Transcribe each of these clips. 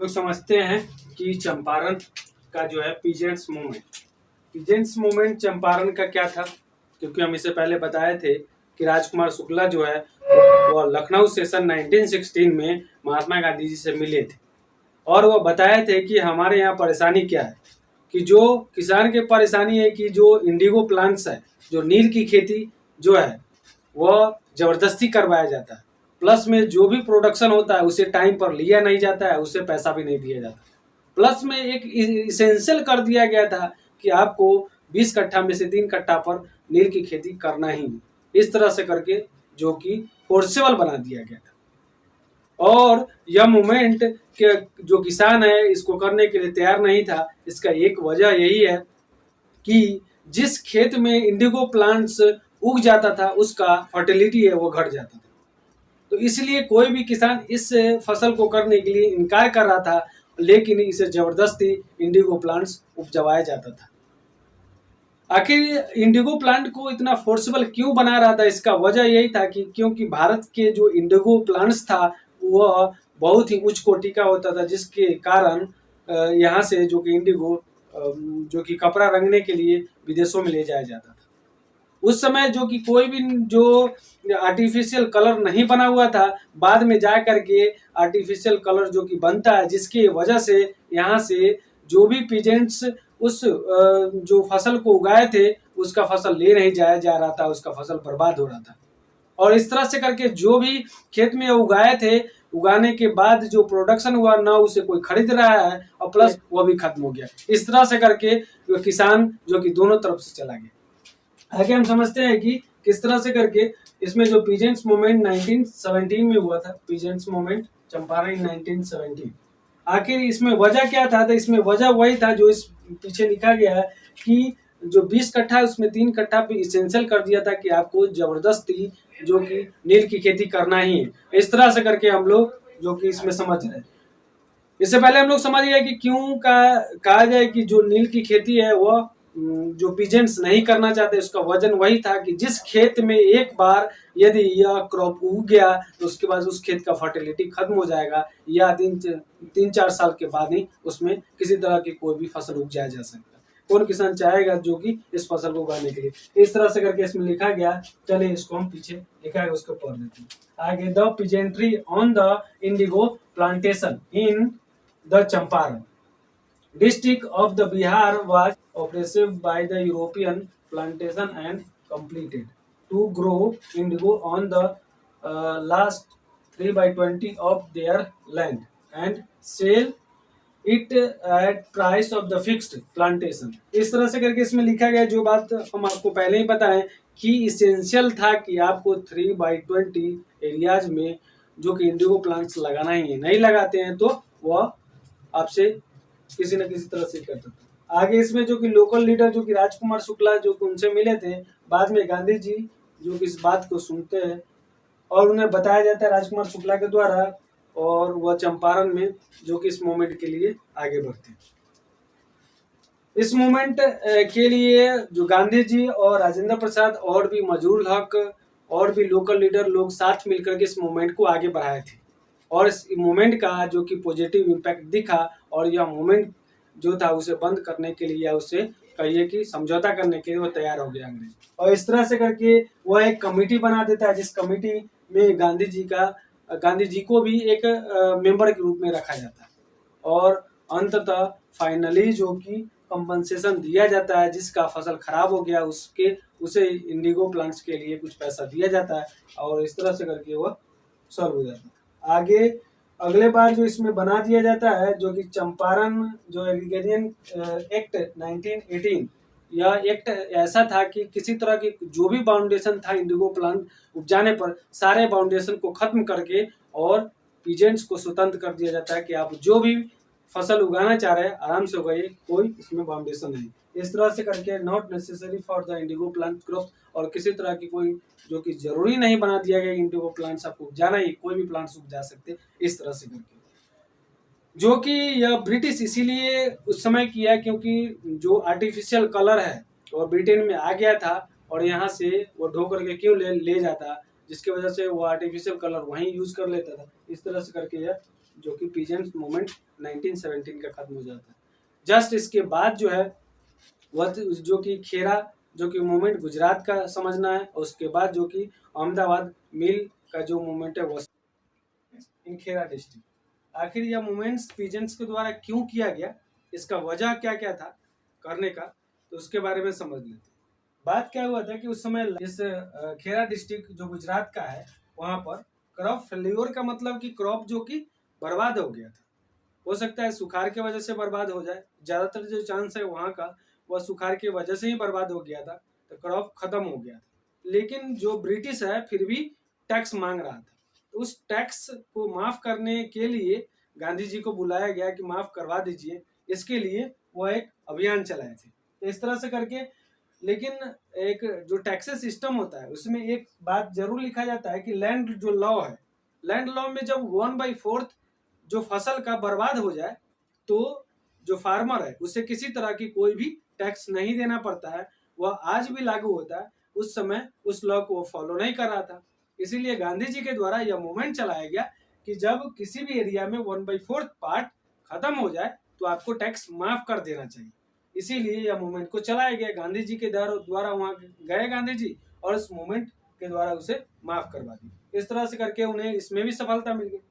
लोग समझते हैं कि चंपारण का जो है पीजेंट्स मूवमेंट चंपारण का क्या था, क्योंकि हम इससे पहले बताए थे कि राजकुमार शुक्ला जो है वो लखनऊ सेशन 1916 में महात्मा गांधी जी से मिले थे और वो बताए थे कि हमारे यहाँ परेशानी क्या है, कि जो किसान के परेशानी है कि जो इंडिगो प्लांट्स है, जो नील की खेती जो है वह जबरदस्ती करवाया जाता है, प्लस में जो भी प्रोडक्शन होता है उसे टाइम पर लिया नहीं जाता है, उसे पैसा भी नहीं दिया जाता। प्लस में एक इसेंशियल कर दिया गया था कि आपको 20 कट्ठा में से 3 कट्ठा पर नील की खेती करना ही, इस तरह से करके जो कि फोर्सेबल बना दिया गया था। और यह मूवमेंट के जो किसान है इसको करने के लिए तैयार नहीं था। इसका एक वजह यही है कि जिस खेत में इंडिगो प्लांट्स उग जाता था उसका फर्टिलिटी है वो घट जाता था, तो इसलिए कोई भी किसान इस फसल को करने के लिए इनकार कर रहा था, लेकिन इसे जबरदस्ती इंडिगो प्लांट्स उपजवाया जाता था। आखिर इंडिगो प्लांट को इतना फोर्सेबल क्यों बना रहा था, इसका वजह यही था कि क्योंकि भारत के जो इंडिगो प्लांट्स था वह बहुत ही उच्च कोटि का होता था, जिसके कारण यहाँ से जो कि इंडिगो जो कि कपड़ा रंगने के लिए विदेशों में ले जाया जाता था। उस समय जो कि कोई भी जो आर्टिफिशियल कलर नहीं बना हुआ था, बाद में जा करके आर्टिफिशियल कलर जो कि बनता है, जिसकी वजह से यहाँ से जो भी पीजेंट्स उस जो फसल को उगाए थे उसका फसल ले नहीं जाया जा रहा था, उसका फसल बर्बाद हो रहा था। और इस तरह से करके जो भी खेत में उगाए थे, उगाने के बाद जो प्रोडक्शन हुआ ना उसे कोई खरीद रहा है और प्लस वो भी खत्म हो गया। इस तरह से करके किसान जो कि दोनों तरफ से चला गया। आगे हम समझते हैं कि किस तरह से करके इसमें जो पीजेंट्स मूवमेंट 1917 में हुआ था, पीजेंट्स मूवमेंट चंपारण 1917, आखिर इसमें वजह क्या था? तो इसमें वजह वही था जो इस पीछे लिखा गया है कि जो 20 कट्ठा है उसमें 3 कट्ठा पे इसेंशियल कर दिया था कि आपको जबरदस्ती जो कि नील की खेती करना ही है। इस तरह से करके हम लोग जो कि इसमें समझ रहे हैं। इससे पहले हम लोग समझ गए कि क्यों कहा जाए कि जो नील की खेती है वह जो पीजेंट्स नहीं करना चाहते, उसका वजन वही था कि जिस खेत में एक बार यदि यह क्रॉप उग गया तो उसके बाद उस खेत का फर्टिलिटी खत्म हो जाएगा, या 3-4 साल के बाद ही उसमें किसी तरह की कोई भी फसल उग जाया जा सकता है। कौन किसान चाहेगा जो कि इस फसल को उगाने के लिए? इस तरह से करके इसमें लिखा गया। चलिए इसको हम पीछे लिखा है उसको पढ़ देते हैं। आगे, the peasantry on the Indigo plantation in the Champaran district of the Bihar was oppressed by the European plantation and completed to grow indigo on the last 3/20 of their land and sell it at price of the fixed plantation। इस तरह से करके इसमें लिखा गया जो बात हम आपको पहले ही पता है कि इसेंशियल था कि आपको 3/20 एरियाज में जो कि इंडिगो प्लांट्स लगाना ही है, नहीं लगाते हैं तो वह आपसे किसी न किसी तरह से करता था। आगे इसमें जो कि लोकल लीडर जो कि राजकुमार शुक्ला जो कि उनसे मिले थे, बाद में गांधी जी जो कि इस बात को सुनते हैं और उन्हें बताया जाता है राजकुमार शुक्ला के द्वारा, और वह चंपारण में जो कि इस मूवमेंट के लिए आगे बढ़ते हैं। इस मूवमेंट के लिए जो गांधी जी और राजेंद्र प्रसाद और भी मजरूल हक और भी लोकल लीडर लोग साथ मिलकर के इस मूवमेंट को आगे बढ़ाए थे, और इस मूवमेंट का जो कि पॉजिटिव इम्पैक्ट दिखा, और यह मूवमेंट जो था उसे बंद करने के लिए या उसे कहिए कि समझौता करने के लिए वो तैयार हो गया अंग्रेज। और इस तरह से करके वह एक कमेटी बना देता है, जिस कमेटी में गांधी जी को भी एक मेंबर के रूप में रखा जाता है, और अंततः फाइनली जो कि कंपनसेशन दिया जाता है, जिसका फसल खराब हो गया उसे इंडिगो प्लांट्स के लिए कुछ पैसा दिया जाता है, और इस तरह से करके वह सॉल्व हो जाता है। आगे अगले बार जो इसमें बना दिया जाता है जो कि चंपारण जो एग्रीकल्चर एक्ट 1918, यह एक्ट ऐसा था कि किसी तरह की जो भी बाउंडेशन था इंडिगो प्लांट उपजाने पर, सारे बाउंडेशन को खत्म करके और पीजेंट्स को स्वतंत्र कर दिया जाता है कि आप जो भी फसल उगाना चाह रहे हैं आराम से उगाइए, कोई इसमें बाउंडेशन नहीं। इस तरह से करके not necessary for the Indigo plant growth, और किसी तरह की कोई जो कि जरूरी नहीं बना दिया गया इंडिगो प्लांट्स आपको उगाना ही, कोई भी प्लांट्स उगा सकते, इस तरह से करके। जो कि यह ब्रिटिश इसीलिए उस समय किया क्योंकि जो आर्टिफिशियल कलर है वो ब्रिटेन में आ गया था, और यहाँ से वो ढो करके क्यों ले जाता, जिसकी वजह से वो आर्टिफिशियल कलर वहीं यूज कर लेता था। इस तरह से करके यह जो कि पीजेंट्स मूवमेंट 1917 का खत्म हो जाता है। जस्ट इसके बाद जो है वह जो कि खेरा जो कि मूवमेंट गुजरात का समझना है, और उसके बाद जो कि अहमदाबाद मिल का जो मूवमेंट है वो इन खेरा डिस्ट्रिक्ट। आखिर यह मूवमेंट्स पीजेंट्स के द्वारा क्यों किया गया, इसका वजह क्या क्या था करने का, तो उसके बारे में समझ लेते हैं। बात क्या हुआ था कि उस समय इस खेरा डिस्ट्रिक्ट जो गुजरात का है वहां पर क्रॉप फेल्योर का मतलब कि क्रॉप जो कि बर्बाद हो गया था। हो सकता है सुखाड़ के वजह से बर्बाद हो जाए, ज्यादातर जो चांस है वहां का वह सुखाड़ की वजह से ही बर्बाद हो गया था, तो क्रॉप खत्म हो गया था। लेकिन जो ब्रिटिश है फिर भी टैक्स मांग रहा था, तो उस टैक्स को माफ करने के लिए गांधी जी को बुलाया गया कि माफ करवा दीजिए। इसके लिए वह एक अभियान चलाए थे। तो इस तरह से करके, लेकिन एक जो टैक्सेस सिस्टम होता है उसमें एक बात जरूर लिखा जाता है कि लैंड जो लॉ है, लैंड लॉ में जब 1/4 जो फसल का बर्बाद हो जाए तो जो फार्मर है उसे किसी तरह की कोई भी टैक्स नहीं देना पड़ता है। वह आज भी लागू होता है, उस समय उस लॉ को फॉलो नहीं कर रहा था। इसीलिए गांधी जी के द्वारा यह मूवमेंट चलाया गया कि जब किसी भी एरिया में 1/4 पार्ट खत्म हो जाए तो आपको टैक्स माफ कर देना चाहिए। इसीलिए यह मूवमेंट को चलाया गया। गांधी जी के द्वारा वहां गए गांधी जी और उस मूवमेंट के द्वारा उसे माफ करवा दी। इस तरह से करके उन्हें इसमें भी सफलता मिल गई।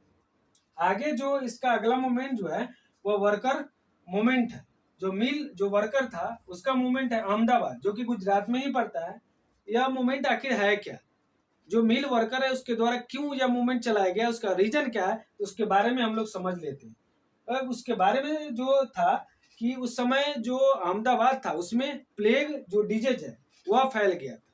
आगे जो इसका अगला मूवमेंट जो है वह वर्कर मूवमेंट है। जो मिल जो वर्कर था उसका मूवमेंट है अहमदाबाद, जो कि गुजरात में ही पड़ता है। यह मूवमेंट आखिर है क्या, जो मिल वर्कर है उसके द्वारा क्यों यह मूवमेंट चलाया गया, उसका रीजन क्या है, तो उसके बारे में हम लोग समझ लेते हैं। अब उसके बारे में जो था कि उस समय जो अहमदाबाद था उसमें प्लेग जो डिजीज है वह फैल गया था।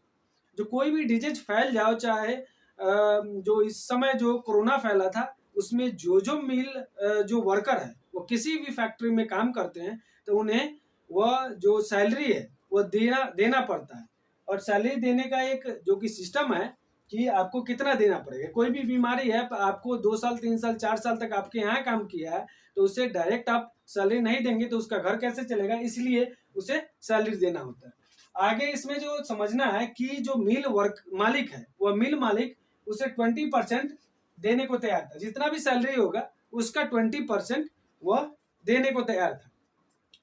जो कोई भी डिजीज फैल जाओ, चाहे जो इस समय जो कोरोना फैला था उसमें जो मिल जो वर्कर है वो किसी भी फैक्ट्री में काम करते हैं तो उन्हें वह जो सैलरी है वो देना पड़ता है। और सैलरी देने का एक जो कि सिस्टम है कि आपको कितना देना पड़ेगा। कोई भी बीमारी है, आपको 2 साल 3 साल 4 साल तक आपके यहाँ काम किया है तो उसे डायरेक्ट आप सैलरी नहीं देंगे तो उसका घर कैसे चलेगा, इसलिए उसे सैलरी देना होता है। आगे इसमें जो समझना है कि जो मिल वर्क मालिक है वह मिल मालिक उसे 20% देने को तैयार था। जितना भी सैलरी होगा उसका 20% वह देने को तैयार था।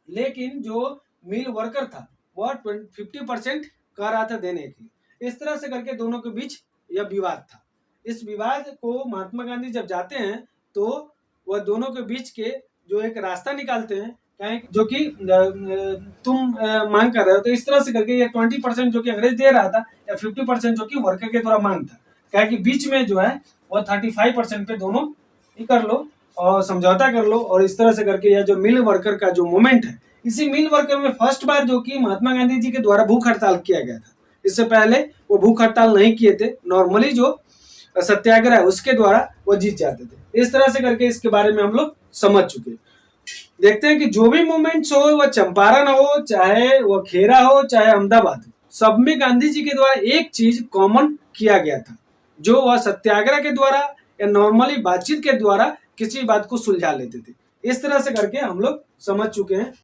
लेकिन जो मिल वर्कर था वह 50% कह रहा था देने के लिए। इस तरह से करके दोनों के बीच यह विवाद था। इस विवाद को महात्मा गांधी जब जाते हैं तो वह दोनों के बीच के जो एक रास्ता निकालते हैं, जो कि तुम मांग कर रहे हो, तो इस तरह से करके ये 20% जो कि अंग्रेज दे रहा था या 50% जो कि वर्कर के द्वारा मांग था, क्या कि बीच में जो है वो 35% पे दोनों ही कर लो और समझौता कर लो। और इस तरह से करके यह जो मिल वर्कर का जो मूवमेंट है, इसी मिल वर्कर में फर्स्ट बार जो कि महात्मा गांधी जी के द्वारा भूख हड़ताल किया गया था। इससे पहले वो भूख हड़ताल नहीं किए थे, नॉर्मली जो सत्याग्रह है उसके द्वारा वो जीत जाते थे। इस तरह से करके इसके बारे में हम लोग समझ चुके। देखते हैं कि जो भी मूवमेंट्स हो, वह चंपारण हो, चाहे वह खेरा हो, चाहे अहमदाबाद हो, सब में गांधी जी के द्वारा एक चीज कॉमन किया गया था, जो वह सत्याग्रह के द्वारा या नॉर्मली बातचीत के द्वारा किसी बात को सुलझा लेते थे। इस तरह से करके हम लोग समझ चुके हैं।